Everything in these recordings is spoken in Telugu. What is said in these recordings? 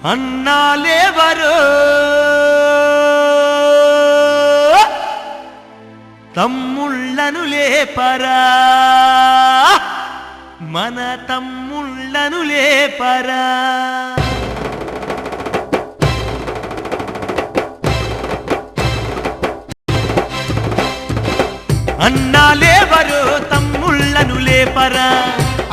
అన్నాలేవరో తమ్ముళ్ళను లేపరా, మన తమ్ముళ్ళను లేపరా. అన్నాలేవరో తమ్ముళ్ళను లేపరా,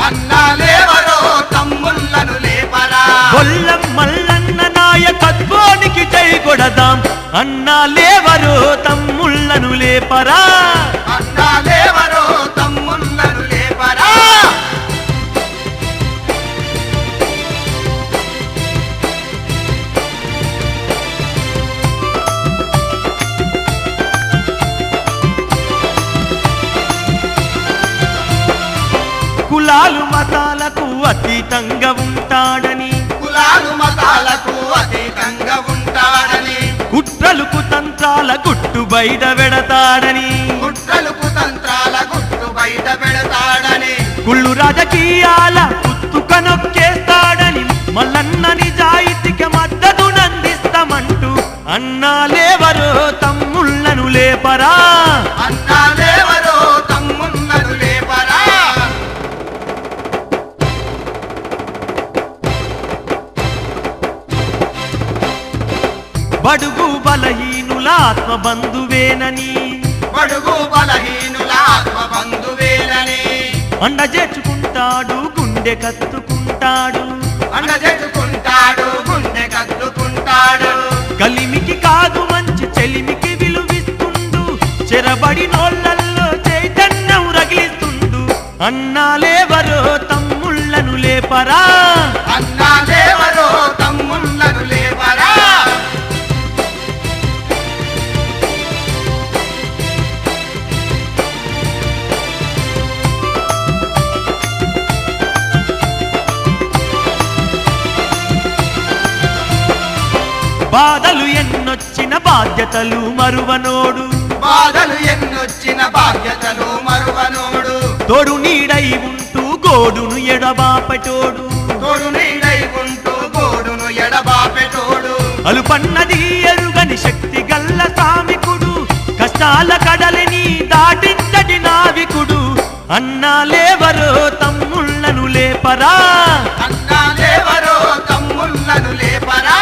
అన్నాలేవరో తమ్ముళ్ళను లేపరా. గొల్లం మల్లన్న నాయకత్వానికి జై కొడదాం. అన్నాలేవరో తమ్ముళ్ళను లేపరా, అన్నాలేవరో తమ్ముళ్ళను లేపరా. కులాలు మతాలకు అతీతంగా ఉంటాడని, కులాలు మతాలకు అతీతంగా ఉంటాడని, కుట్రలకు తంత్రాల గుట్టు బయట పెడతాడని, కుట్రలకు తంత్రాల గుట్టు బయట పెడతాడని, కుళ్ళు రాజకీయాల పుత్తుక నొక్కేస్తాడని, మల్లన్న నిజాయితీకి మద్దతునందిస్తామంటూ అన్నాలేవరో తమ్ముళ్ళను లేపరా, అన్నాలేవరో తమ్ముళ్ళను లేపరా. బడుగు బలహీనుల ఆత్మబంధువేనని, బడుగు బలహీనుల ఆత్మబంధువేనని, అండ చేర్చుకుంటాడు గుండె కత్తుకుంటాడు, అండ చేసుకుంటాడు గుండె కత్తుకుంటాడు. కలిమికి కాదు మంచి చెలిమికి విలువిస్తుండు, చెరబడి నోళ్ళల్లో చైతన్యం రగిలిస్తుండు. అన్నాలేవరో తమ్ముళ్ళను లేపరా, అన్నాలేవరో తమ్ముళ్ళను లేపరా. బాధలు ఎన్నొచ్చిన బాధ్యతలు మరువనోడు, బాధలు ఎన్నొచ్చిన బాధ్యతలు మరువనోడు, తోడు నీడై ఉంటూ గోడును ఎడబాపటోడు, తోడు నీడై ఉంటూ గోడును ఎడబాపెటోడు, అలుపన్నది ఎరుగని శక్తి గల్ల సామికుడు, కష్టాల కడలిని దాటించటి నావికుడు. అన్నాలేవరో తమ్ముళ్ళను లేపరా, అన్నాలేవరో తమ్ముళ్ళను లేపరా.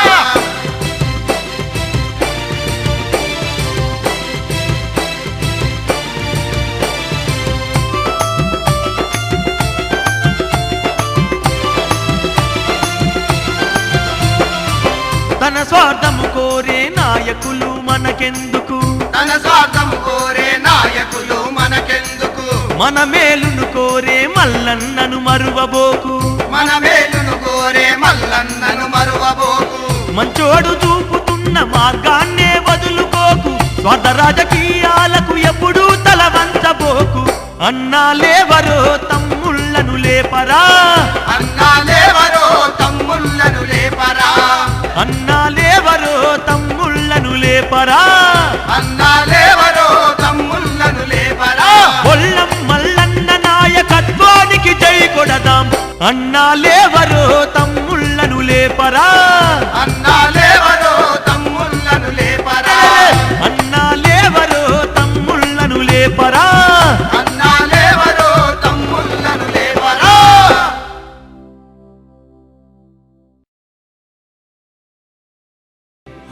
తన స్వార్థము కోరే నాయకులు మనకెందుకు, తన స్వార్థము కోరే నాయకులు మనకెందుకు, మన మేలును కోరే మల్లన్నను మరువబోకు, మన మేలును కోరే మల్లన్నను మరువబోకు. మంచోడు చూపుతున్న మార్గాన్నే వదులుకోకు, స్వార్థ రాజకీయాలకు ఎప్పుడూ తల వంచబోకు. అన్నాలేవరో తమ్ముళ్ళను లేపరా, అన్నాలేవరో తమ్ముళ్ళను లేపరా. అన్నాలేవరో తమ్ముళ్ళను లేపరా, అన్నాలేవరో తమ్ముళ్ళను లేపరా. గొల్లం మల్లన్న నాయకత్వానికి జై కొడదాం. అన్నాలేవరో తమ్ముళ్ళను లేపరా, అన్నాలేవరో తమ్ముళ్ళను లేపరా. అన్నాలేవరో తమ్ముళ్ళను లేపరా, అన్నాలేవరో తమ్ముళ్ళను లేపరా.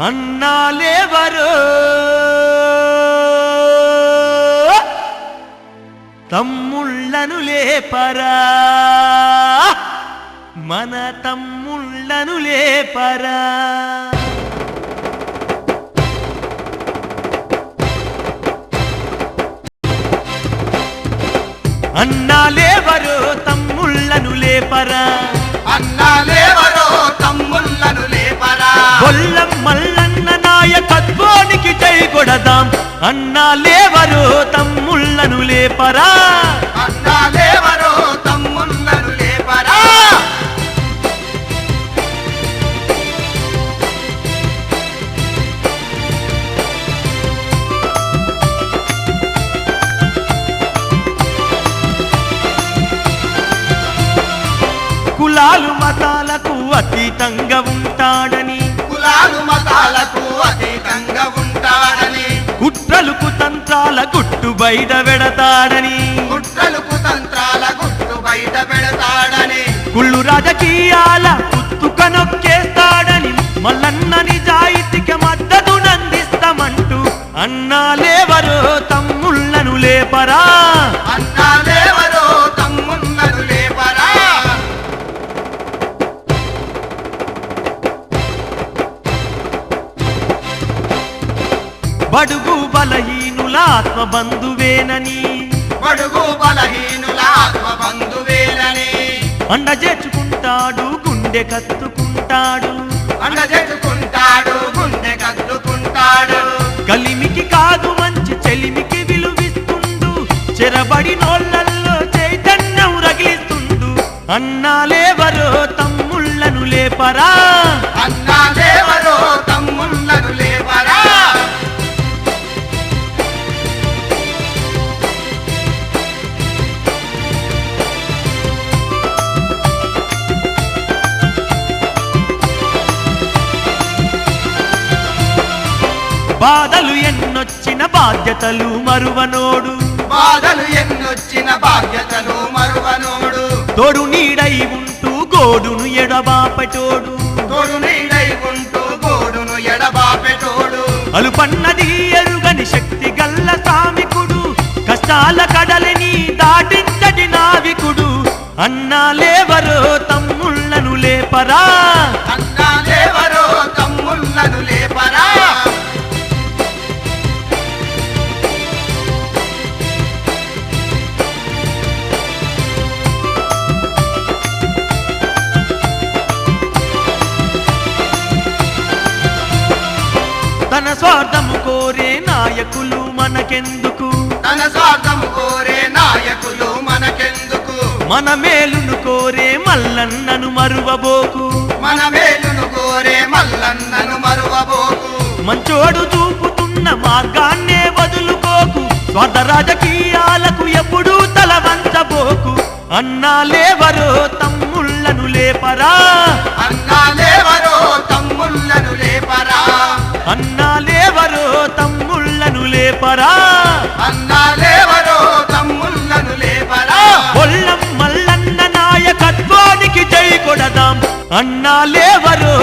అన్నాలేవరో తమ్ముళ్ళను లేపరా, మన తమ్ముళ్ళను లేపరా. అన్నాలేవరో తమ్ముళ్ళను లేపరా, అన్నాలేవరో తమ్ముళ్ళను లేపరా. గొల్లం మల్లన్న నాయకత్వానికి జై కొడదాం. అన్నాలేవరో తమ్ముళ్ళను లేపరా, అన్నాలేవరో తమ్ముళ్ళను లేపరా. కులాలు మతాలకు అతీతంగా ఉంటా ఉంటాడని కులాలు మతాలకు అతీతంగా ఉంటాడని కుట్రలు కుతంత్రాల గుట్టు బయట పెడతాడని కుట్రలు కుతంత్రాల గుట్టు బయట పెడతాడని కుళ్ళు రాజకీయాల పుత్తుక నొక్కేస్తాడని మల్లన్న నిజాయితీకి మద్దతునందిస్తామంటూ అన్నాలేవరో తమ్ముళ్ళను లేపరా అన్నాలేవరో తమ్ముళ్ళను లేపరా బడుగు బలహీనుల ఆత్మ బంధువేనని బడుగు బలహీనుల ఆత్మ బంధువేలని అండజేర్చుకుంటాడు గుండె కత్తుకుంటాడు అండజెట్టుకుంటాడు గుండె కత్తుకుంటాడు కలిమికి కాదు మంచి చెలిమికి విలువిస్తుండు చెరబడి నోళ్ళల్లో చైతన్యం రగిలిస్తుండు అన్నాలేవరో తమ్ముళ్ళను లేపరా అన్నాలేవరో తమ్ముళ్ళను లేపరా బాధలు ఎన్నొచ్చిన బాధ్యతలు మరువనోడు బాధలు ఎన్నొచ్చిన బాధ్యతలు మరువనోడు తోడు నీడై ఉంటూ గోడును ఎడబాపటోడు తోడు నీడై ఉంటూ గోడును ఎడబాపెటోడు అలుపన్నది ఎరుగని శక్తి గల్ల సామికుడు కష్టాల కడలిని దాటించటి నావికుడు అన్నాలేవరో తమ్ముళ్ళను లేపరా అన్నాలేవరో తమ్ముళ్ళను లేపరా తన స్వార్థము కోరే నాయకులు మనకెందుకు తన స్వార్థము కోరే నాయకులు మనకెందుకు మన మేలును కోరే మల్లన్నను మరువబోకు మన మేలును కోరే మల్లన్నను మరువబోకు మంచోడు చూపుతున్న మార్గాన్నే వదులుకోకు స్వార్థ రాజకీయాలకు ఎప్పుడూ తల వంచబోకు అన్నాలేవరో తమ్ముళ్ళను లేపరా అన్నాలేవరో తమ్ముళ్ళను లేపరా అన్నాలేవరో తమ్ముళ్ళను లేపరా అన్నాలేవరో తమ్ముళ్ళను లేపరా కొల్లం మల్లన్న నాయకత్వానికి జై కొడదాం అన్నాలేవరో